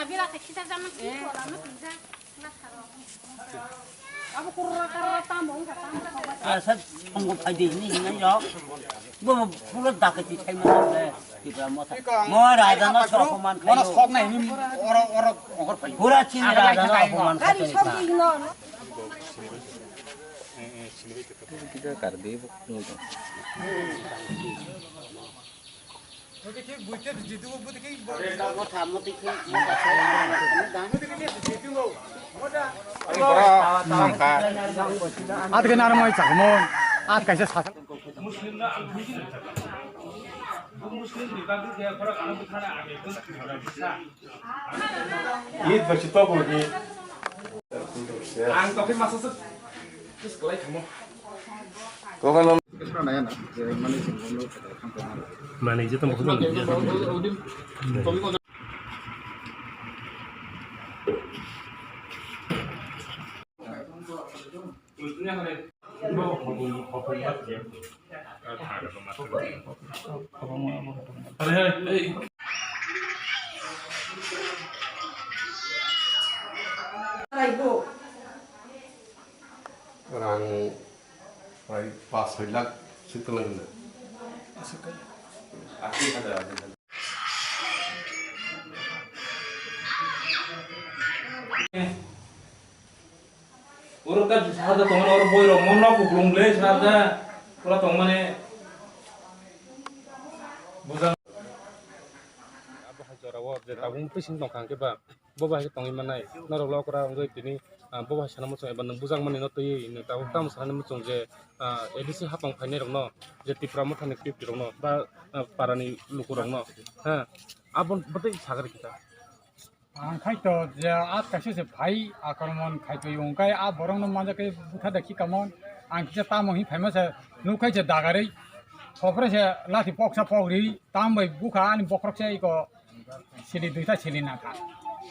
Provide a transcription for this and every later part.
bilang kita zaman itu lama bisa. Aku kurang tambah. Asal tunggu pagi ini yo. Gua pulang dak ke cai mau deh. Kita mau. Mau ada na sokuman. Mana sok na ini orang Pura cini ada na sokuman. Kali sok igno. kita kardi betul. आज के नाम में चकमोन आज कैसे साथ ईद बच्चों को भी आंग coffee master terus kelai kamu Kau kalau mana aja tempat orang pas hilang setelah itu. Asli ada. Orang kan ada teman orang boy orang mana pukulung beli ada kalau temannya bukan. Apa hajar awak jadi tabung pising tongkang keba. Bawa itu tongin mana? Naruh lauk orang itu ini. Bawa sana macam iban buzang mana itu ini tahu tahu sana macam je edisi hapang fine rong no je tipramot hanik tip rong no ba parani luku rong no ha abon betul sagar kita खाई तो जे आज कैसे से भाई आक्रमण खाई तो यूं का आ बरंग न माजा के बुथा देखी कमन आंखी से ताम ही फेमस है नुखाई से दागारे थोपरे से लाठी पक्सा पगरी ताम भाई बुखा अनि बक्रक से इको सिली दुईटा सिली ना खा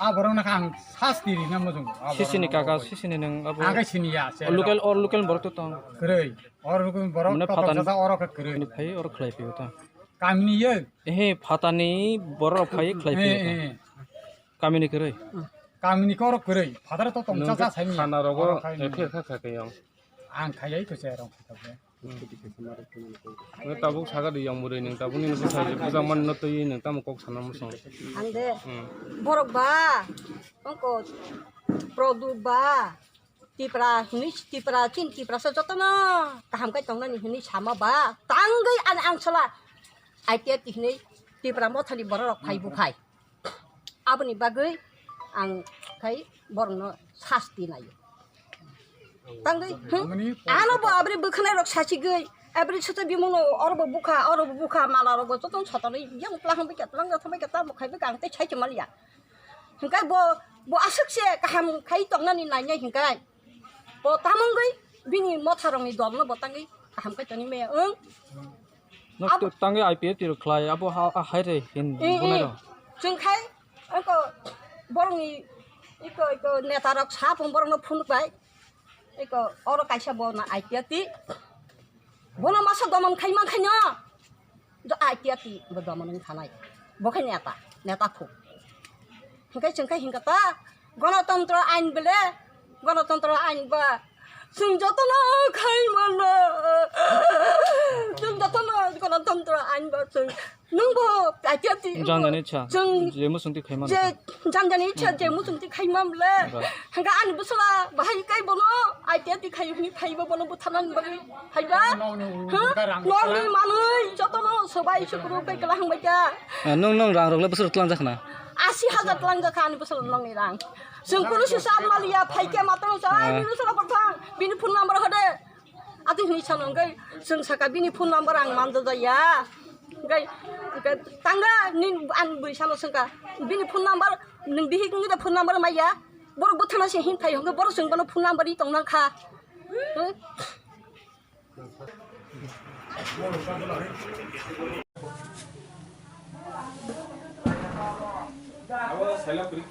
आ बरंग न खा सास दिरी न मजों सिसिनि काका सिसिनि नों अब आगे सिनिया से लोकल बरक तो तंग गरै और बरंग तो पता और का गरै फाइ और खलाइ पियो त कामनी ये हे फातानि बरक फाइ खलाइ पियो कामिनि गरै कामनी को गरै फादर तो तम चा साइनि खाना रगो एफेर खा yang आं खायै तो से रं खाबे nggak tahu sagar yang muda ini tahu ini nggak saja buzang mana tuh ini tamu kok sana musuh Ande. Borok ba. Ongko produk ba. tipra chin tipra sejoto no. Kaham kai tong ni hini sama ba. Tanggai an angsala. Ai tia ti hini tipra mo thali borok phai bu phai. Abni bagai ang kai borno sasti nai. Tanggai. Ano ba abri bukhna rok sachi gai. Abri chota bimono orbo buka mala rogo toton chota ni yang pelang bikat pelang thomai kata mo khai bekang te chai chmal ya. Hingkai bo asuk se kaham khai tong nani nanya hingkai. Bo tamang gai bini motharong ni dom no bo tangai kaham kai tani me no tangi IPF ti khলাই abo hai re hin bunai ro jeng khai angko borong ni iko neta rok sa pong borong no phun bai iko oro kaisa bo na IPF ti Bono masa doman khai man khanya jo IPF ti bo doman khanai bo khai neta khu hingkai jeng khai hingkata গণতন্ত্র আইন বলে গণতন্ত্র আইন বা जों जतन khai mana जों जतन गणतन्त्र आइन बा जों नंगो आइटियाति जानजानि इच्छा जे मुसुंति खाइमान जे जानजानि इच्छा जे मुसुंति खाइमामले हंगा आनि बसला बाहाय काइ बनो आइटियाति खाइनि खाइबो बनो बुथानान बगै हाइबा नंनि मानै जतन सबाय सुकुरु काइकला हांबायजा नों रां रगले बोसोर तलां जाखना 80,000 तलां जाखा आनि बोसोर नंनि रां जों कुनु सिसा मालिया फाइके मात्रं जाय बिनु सरा बथां बिनि फन नाम्बार होदे आदि नि सानंगै जों साका बिनि फन नाम्बार आं मानदो जाया गै तांगा नि आं बैसानो संका बिनि फन नाम्बार नों बिहि गंगै फन नाम्बार माया बर बुथाना से हिन थाय हंगै बर जोंबानो फन नाम्बार इ दंना खा Awal saya beri.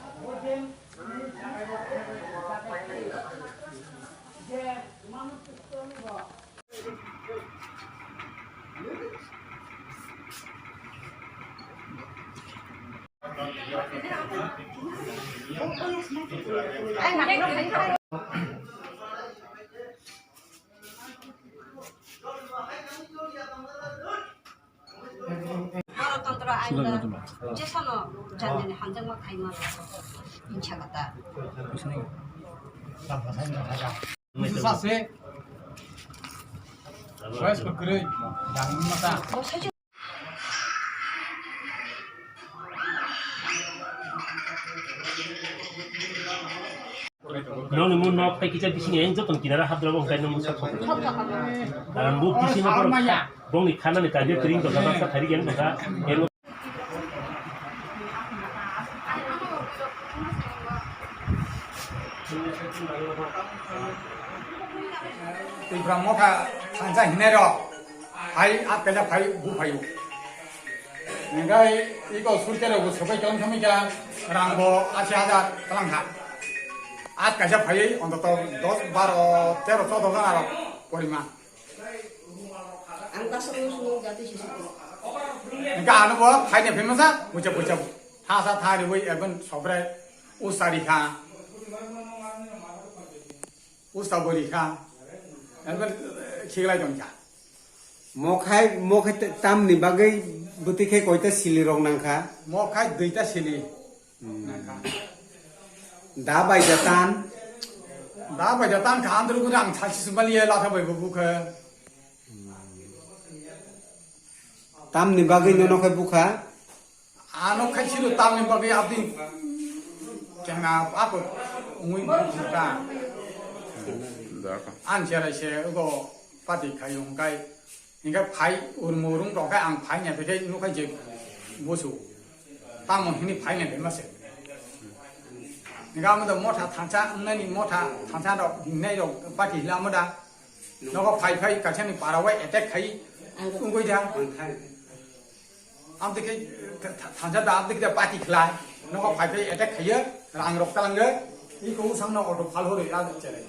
গণতন্ত্র আইনটা যেসানো জানেন 한정막 가이마 인차 같다. 무슨 사세? वयस्क 그래 양마다 뭐 사실 너는 뭐 너 패키지 비싱 엔저 돈 기다려 하더라고 그러니까 너무 sak 나는 뭐 비싱 하고 봉이 카나네 까지 드린 거 가서 다리게 하는 거가 얘는 이브라모카 상자 히네로 바이 앞에다 바이 무바이요 내가 이거 술 때려고 서베 경험이가 랑고 아시아자 그랑가 앞까지 바이 언더도 10 때로 쏟아가 나라 버리마 안 가서 무슨 자도 시스템. 그러니까 아는 거 바이네 배면서 보자 하사 타리 왜 앨범 소브레 우사리카 우사보리카 앨범 키글라 좀자 mokai tam ni bagai buti khai koita sili rong nangkha 모카이 두이타 실리 da bai jatan 나 bây tan khán 들고 그냥 다시 숨발리에 라타 보이고 그 tam ni bagai no khai bukha 아노 카치로 땅에 바비 앞뒤 그냥 앞고 웅이 부가 안셔라셔 이거 파티 가용가이 그러니까 파이 우르무릉 도가 안 파이냐 되게 누가 이제 무수 땅은 힘이 파이냐 되면서 내가 아무도 못하 탄차 없는 못하 탄차도 내로 파티 라마다 너가 파이 같이 바라와 에택하이 응고이자 아무튼 그 탄차다 아무튼 그 파티 클라이 너가 파이 에택하이 랑록 깔랑게 이거 상나 오도 팔호를 야도 째래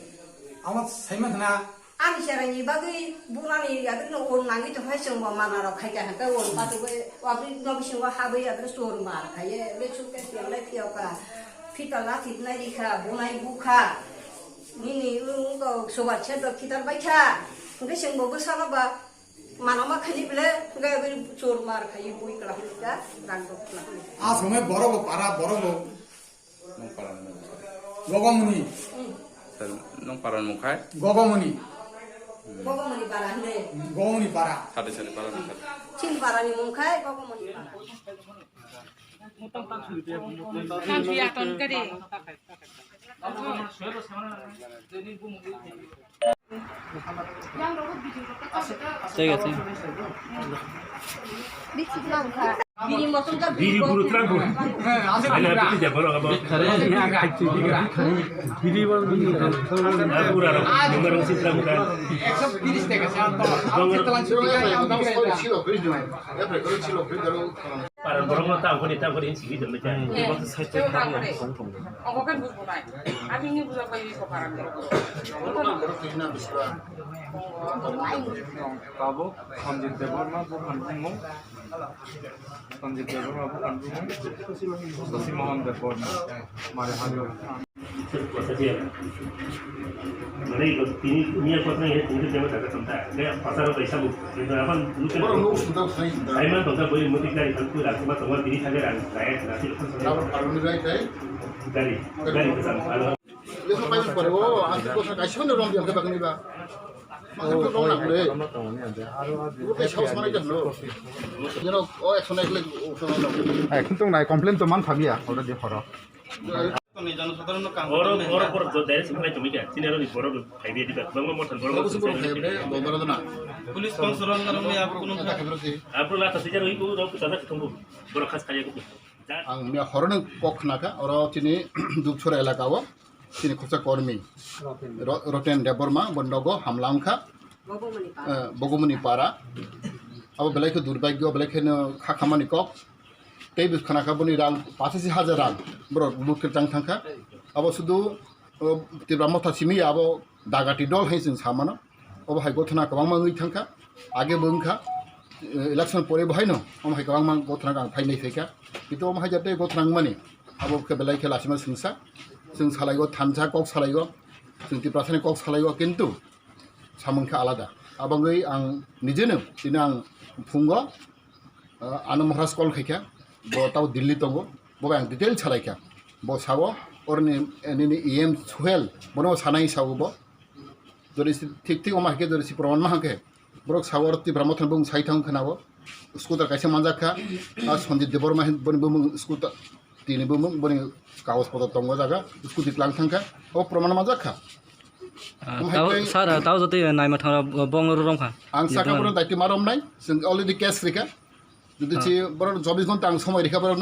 아마 세면나 아니 사람이 바기 부나니 야들 온 나기 좀 하시는 거 만나러 가자 하니까 온 바도 와비 너비신 거 하비 야들 소르 말 가예 레축게 피어래 피어가 피달라 팁나리카 부나이 부카 니니 응거 소바체도 기다려 봐차 근데 생보고 살아봐 만나마 가지 빌래 그가 그 소르 말 가예 보이 그러니까 랑도 아 정말 뭐라고 봐라 뭐라고 고고문이 nong paran mukai 고고문이 고고머니 바라는데 고문이 봐라 ada sini paran mukai 친 바라니 뭉카이 고고머니 바라 Saya sih. 미리 무슨 저 미리 부르더라고 아세 아니 그라 어떻게 뭐라고 뭐 나부라라고 누가랑 시스라고 다 액션 비리스 때가 산다 아무튼 치료가 양도 para borong lo tahu ni tahu ni sigi demi kan waktu saya cek Ako kan bukan baik. Abi ini bukan bayi kok parang. Kabo Sanjit Devarma bukan bingung. Sanjit Devarma bukan bingung. Sasi Mohan Devarma. Mari hadir. kuasa dia mana itu ini punya kuasa yang tinggi dia tak sampai kayak pasar पैसा itu apa mungkin saya memang tak boleh multiplier itu lah cuma semua diri saja dan saya nanti dari pesan kalau 그래서 빨리 버리고 안 듣고 가 시원으로 좀 연결 받는 거. 맞아 그거 나 그래. 그거 샤워만 하지 않노. 얘는 액션 해글 এখন তো নাই complain তো মান ভাবিয়া already হর orang tu dari sebenarnya cuma dia sini orang orang kayak dia juga bangun motor bangun 무슨 거로 해야 돼? 너더라도 나. Police sponsor में आपको लाता से जरूर इको रोक सादा ketemu बरखास खाया को ang mi horone kok naka oro tini dukchora elakawo tini khopsa kormi roten deborma bondogo hamlamkha 고고머니 바라 bogomuni para abo belai ko durbagyo belai ko khamani kok tei bis khana kaboni rang 85,000 rang bro lukir tang thangkha abo sudu tibramo thasimi abo dagati dol haising samana abo hai gothna kabang mangi thangkha age bungkha election pore bhaino am hai kabang mang gothna gang phainai feika itu om hajar teh gotrang mani abo ke belai ke lasima sungsa sung salaigo thansa kok salaigo sung ti prasane kok salaigo kintu samungka alada abangai ang nijeno tinang phungo ano mahras kol khaika bo tau dilli tongo bo ang detail chalaika bo sawo orni ni em suhel bono sanai sawo bo যদি ঠিক ঠিক আমার হাকে যদি প্রমাণ না হাকে বরক সাবরতি ব্রহ্মথন বং সাইথাং খানাবো scooter কাইসে মানজাখা আর সঞ্জিত দেববর্মা বনি বং স্কুটার তিনি বং বনি কাগজপত্র দঙ্গ জায়গা স্কুটি লাং থাকা ও প্রমাণ মানজাখা স্যার তাও যদি নাইমা থাকা বং রংখা আং সাকা বড় দায়িত্ব মারম নাই जों অলরেডি ক্যাশ রেখা যদি বড় 24 ঘন্টা আং সময় রেখা বড়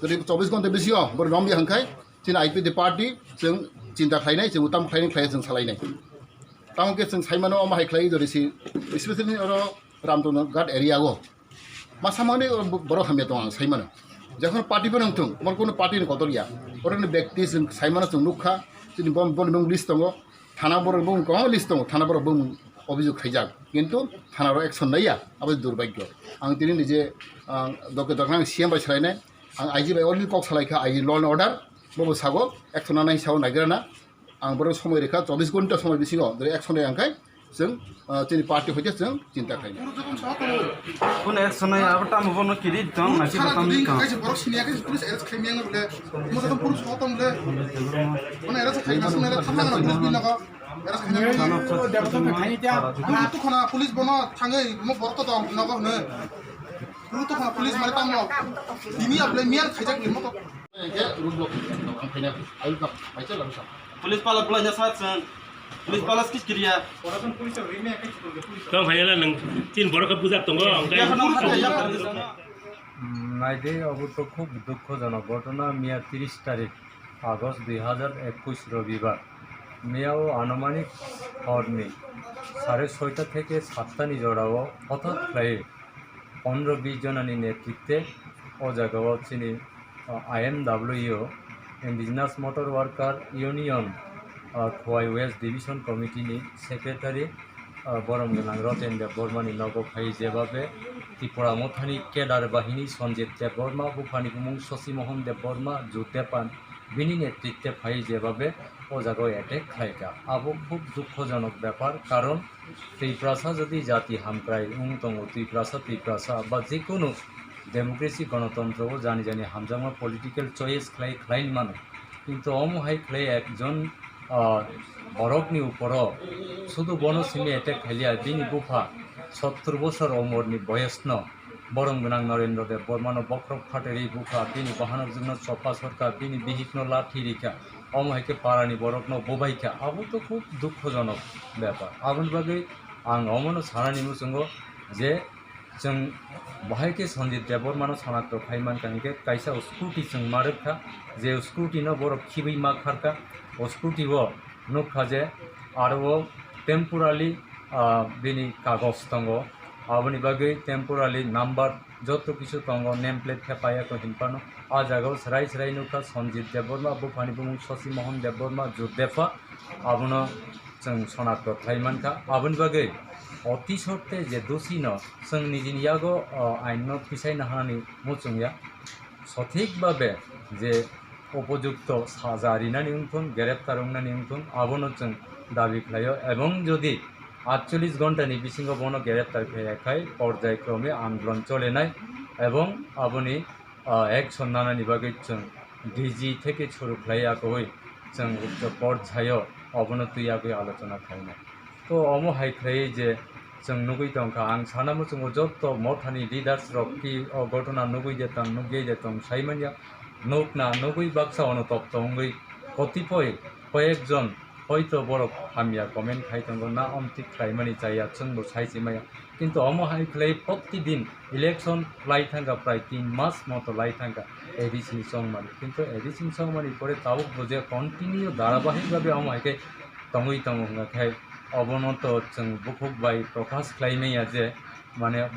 যদি 24 ঘন্টা বেশি বড় রমবি হাंखाय চিন আইপিডি পার্টি जों চিন্তা খাইনাय जों উতাম খাইनाय খাই जों সালাইनाय Tang ke sing saimano om hai klai dori si especially oro ramton gat area go masamane boro hamya to saimano যখন পার্টি বানাং থং মন কোন পার্টি ন কতরিয়া ওরনে ব্যক্তি sing saimano sing nukha তিনি বম বম লিস্ট দङ থানা বড় বম কম লিস্ট দङ থানা বড় বম অভিযোগ খাইজাক কিন্তু থানার অ্যাকশন নাইয়া আবার দুর্ভাগ্য আং তিনি নিজে দকে দখাং সিএম বাই সালাইনাय आं आइजि बाय अलरेडि कक सालायखा आइजि ल एन्ड अर्डार बबो सागो एक्शन नाय साव नागिरना आं बरो समय रेखा 24 घन्टा समय बिसिङाव दरे एक्शन नाय आंखाय जों जोंनि पार्टी हयते जों चिन्ता खायना কোন एक्शन नाय आबटा मबनो किरि दं नासि बतामनि का काइसे बरो सिनिया काइसे पुलिस एरेस्ट खायमियां बले मोजा त पुलिस हतम बले माने एरेस्ट खायना सुने थांना ना पुलिस बिनागा एरेस्ट खायना देबता खाइत्या तो खना पुलिस बनो थाङै म बरत दं नगा हने तो खना पुलिस माने तामो दिनि आपले मियान खायजाक लिमो तो के रुल ब्लक आं खायना आइ का पाइसे लाबसा पुलिस पाला बुलाइना साथसन पुलिस पाला किस किरिया Kau hanya nang cin borok kebuzak tunggu, নাইডে অবশ্য খুব দুঃখজনক ঘটনা মিয়া 30 তারিখ আগস্ট 2021 রবিবার মিয়াও আনুমানিক হরনি 6:30 থেকে 7টানি জড়াও হঠাৎ প্রায় 15-20 জনানি নেতৃত্বে ও জায়গাও চিনি IMWO indigenous motor worker union Khowai west division কমিটিनि সেক্রেটারি বরম গোনাं রতেন দেব বর্মাनि নগর ফাই যেভাবে ত্রিপুরা মথানি কেডার বাহিনী সঞ্জিত দেব বর্মা বুফানি বুমুং শশীমোহন দেব বর্মা জুতেপান বিনি নেতৃত্বে ফাই যেভাবে ও জায়গায় অ্যাটেক খাইকা আবু খুব দুঃখজনক ব্যাপার কারণ ত্রিপ্রাসা যদি জাতি হামক্রাই উংতং ত্রিপ্রাসা বা যে কোনো ডেমোক্রেসি গণতন্ত্র জানি জানি হামজামা পলিটিক্যাল চয়েস খ্লাইন মানে কিন্তু অমহাই খ্লাই একজন বরকনি উপর শুধু বনসিমি এটেক খেলিয়া বিনি বুফা 70 বছর অমরনি বয়স্ন বরম গোনাং নরেন্দ্র দেব বর্মান বক্রক ফাটের এই বুফা বিনি বাহানোর জন্য চপা সরকার বিনি বিহিকন লাঠি রিখা অমহাইকে পারানি বরকন বোবাইকা আবু তো খুব দুঃখজনক ব্যাপার আগুন বাগে আং অমন সারানি মুসঙ্গ যে जों बाहायके सन्जित देबरमानो सनाक्ट खाइमान कांके काइसा स्कुटी जों मारखा जे स्कुटी न बर खिबै मा खारका स्कुटी वो नुखा जे आरो टेम्पोरारि बिनि कागज दङ आबनि बागै टेम्पोरारि नाम्बार যত কিছু দङ नेम प्लेट खेपाया को हिनपानो आ जागाव सराय नुखा सन्जित देबरमा बुफानि बुमुं शशीमोहन देबरमा जुदेफा आबनो जों सनाक्ट खाइमानका आबनि बागै অতি সত্ত্বে যে দোষী ন जों निजिनियागो आइन पिसाइना हानानि मुचुंया सठिकभावे जे उपयुक्त साजा रिनानि उनथुन ग्रेप्तार उंनानि उनथुन आबनो जों दाबि खालायो এবং যদি 48 ঘন্টাनि बिसिङाव बनो ग्रेप्तार खायाखै पर्यायक्रमे आन्दोलन चलेनाय এবং आबनि एक्शन नानानि बागै जों डिजि থেকে শুরু खालायाखै जों उच्च पर्यायाव अबनतियागै आलोचना खालायनाय तो अमो हाइख्लायै जे जों नुगै दंखा आं सानामो जों जत मथानि लिडार्स रक्ति घटना नुगै देतां नुगै देतां साइमानिया नुकना नुगै बाक्सा अनुतप तंगै कतिपय कयेकजन হয়তো বড় হামিয়া কমেন্ট খাইতাঙ্গ না অমতি খাইমানি চাইয়া जोंबो साइजिमाया কিন্তু अमो हाइख्लायै प्रतिदिन इलेक्शन লাই থাঙ্গা প্রায় 3 মাস মতো লাই থাঙ্গা এডিসি সংমানি কিন্তু এডিসি সংমানি পরে তাও বুঝে কন্টিনিউ ধারাবাহিকভাবে अमो हाइखे तंगै तंगै खाय অবনত जों बुकुक बाय प्रकाश खालायनाया जे माने